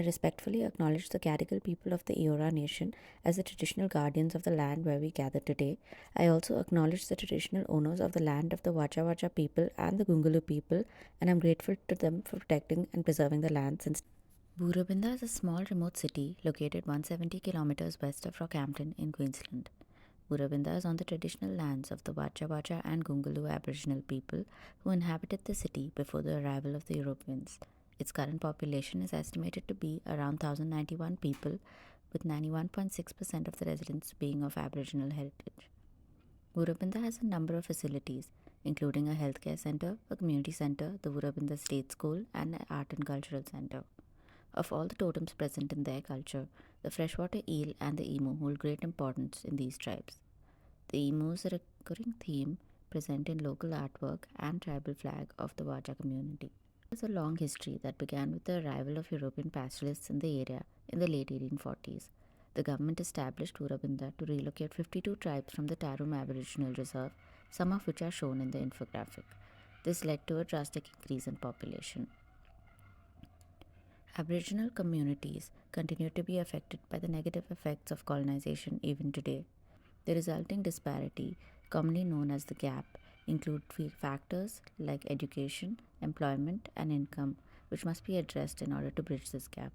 I respectfully acknowledge the Gadigal people of the Eora Nation as the traditional guardians of the land where we gather today. I also acknowledge the traditional owners of the land of the Wacha Wacha people and the Gungalu people, and I'm grateful to them for protecting and preserving the land since. Burabinda is a small remote city located 170 kilometers west of Rockhampton in Queensland. Burabinda is on the traditional lands of the Wacha Wacha and Gungalu Aboriginal people who inhabited the city before the arrival of the Europeans. Its current population is estimated to be around 1,091 people, with 91.6% of the residents being of Aboriginal heritage. Burabinda has a number of facilities, including a healthcare centre, a community centre, the Burabinda State School, and an art and cultural centre. Of all the totems present in their culture, the freshwater eel and the emu hold great importance in these tribes. The emu is a recurring theme present in local artwork and tribal flag of the Waja community. There's a long history that began with the arrival of European pastoralists in the area in the late 1840s. The government established Urabinda to relocate 52 tribes from the Tarum Aboriginal Reserve, some of which are shown in the infographic. This led to a drastic increase in population. Aboriginal communities continue to be affected by the negative effects of colonization even today. The resulting disparity, commonly known as the gap, include factors like education, employment, and income, which must be addressed in order to bridge this gap.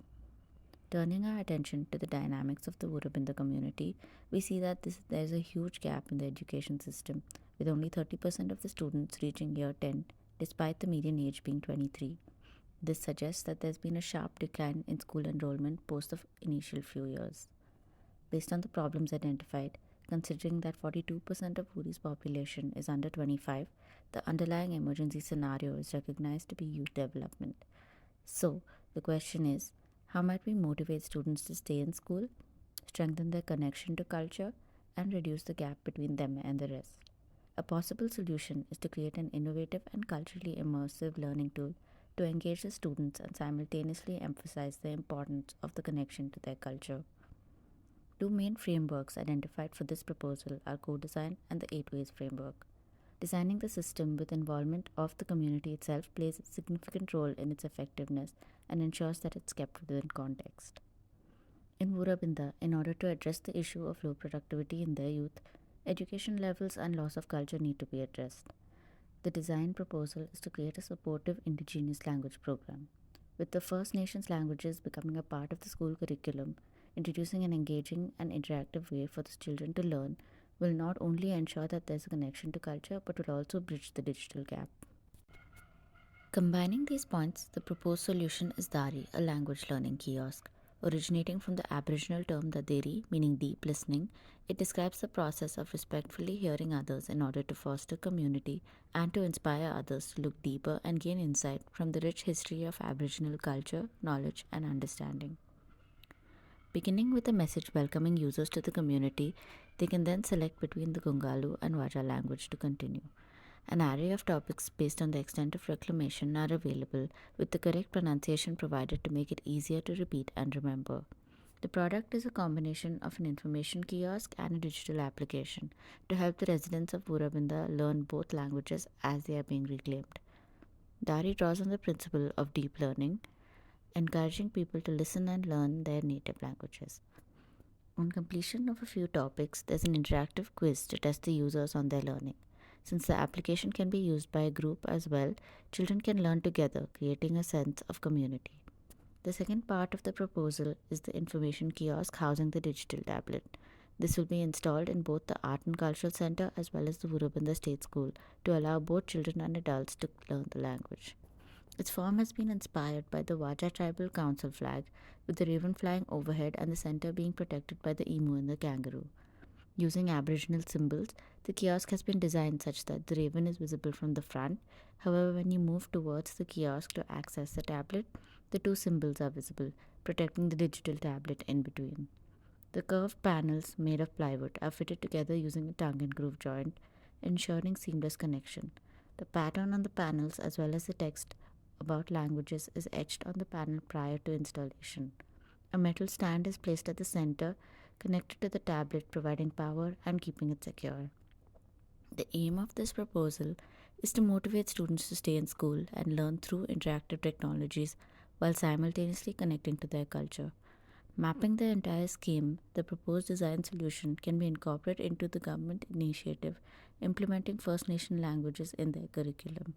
Turning our attention to the dynamics of the Urubinda community, we see that there is a huge gap in the education system, with only 30% of the students reaching year 10, despite the median age being 23. This suggests that there's been a sharp decline in school enrollment post the initial few years. Based on the problems identified, considering that 42% of Uri's population is under 25, the underlying emergency scenario is recognized to be youth development. So, the question is, how might we motivate students to stay in school, strengthen their connection to culture, and reduce the gap between them and the rest? A possible solution is to create an innovative and culturally immersive learning tool to engage the students and simultaneously emphasize the importance of the connection to their culture. Two main frameworks identified for this proposal are co-design and the 8 Ways framework. Designing the system with involvement of the community itself plays a significant role in its effectiveness and ensures that it's kept within context. In Burabinda, in order to address the issue of low productivity in their youth, education levels and loss of culture need to be addressed. The design proposal is to create a supportive indigenous language program. With the First Nations languages becoming a part of the school curriculum, introducing an engaging and interactive way for the children to learn will not only ensure that there's a connection to culture but will also bridge the digital gap. Combining these points, the proposed solution is Dari, a language learning kiosk. Originating from the Aboriginal term Daderi, meaning deep listening, it describes the process of respectfully hearing others in order to foster community and to inspire others to look deeper and gain insight from the rich history of Aboriginal culture, knowledge, and understanding. Beginning with a message welcoming users to the community, they can then select between the Gungalu and Waja language to continue. An array of topics based on the extent of reclamation are available, with the correct pronunciation provided to make it easier to repeat and remember. The product is a combination of an information kiosk and a digital application to help the residents of Burabinda learn both languages as they are being reclaimed. Dari draws on the principle of deep learning, encouraging people to listen and learn their native languages. On completion of a few topics, there's an interactive quiz to test the users on their learning. Since the application can be used by a group as well, children can learn together, creating a sense of community. The second part of the proposal is the information kiosk housing the digital tablet. This will be installed in both the Art and Cultural Center as well as the Burabinda State School to allow both children and adults to learn the language. Its form has been inspired by the Waja Tribal Council flag, with the raven flying overhead and the center being protected by the emu and the kangaroo. Using Aboriginal symbols, the kiosk has been designed such that the raven is visible from the front. However, when you move towards the kiosk to access the tablet, the two symbols are visible, protecting the digital tablet in between. The curved panels made of plywood are fitted together using a tongue and groove joint, ensuring seamless connection. The pattern on the panels as well as the text about languages is etched on the panel prior to installation. A metal stand is placed at the center, connected to the tablet, providing power and keeping it secure. The aim of this proposal is to motivate students to stay in school and learn through interactive technologies while simultaneously connecting to their culture. Mapping the entire scheme, the proposed design solution can be incorporated into the government initiative implementing First Nation languages in their curriculum.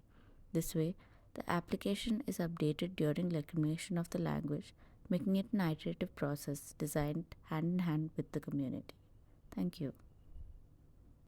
This way, the application is updated during recognition of the language, making it an iterative process designed hand in hand with the community. Thank you.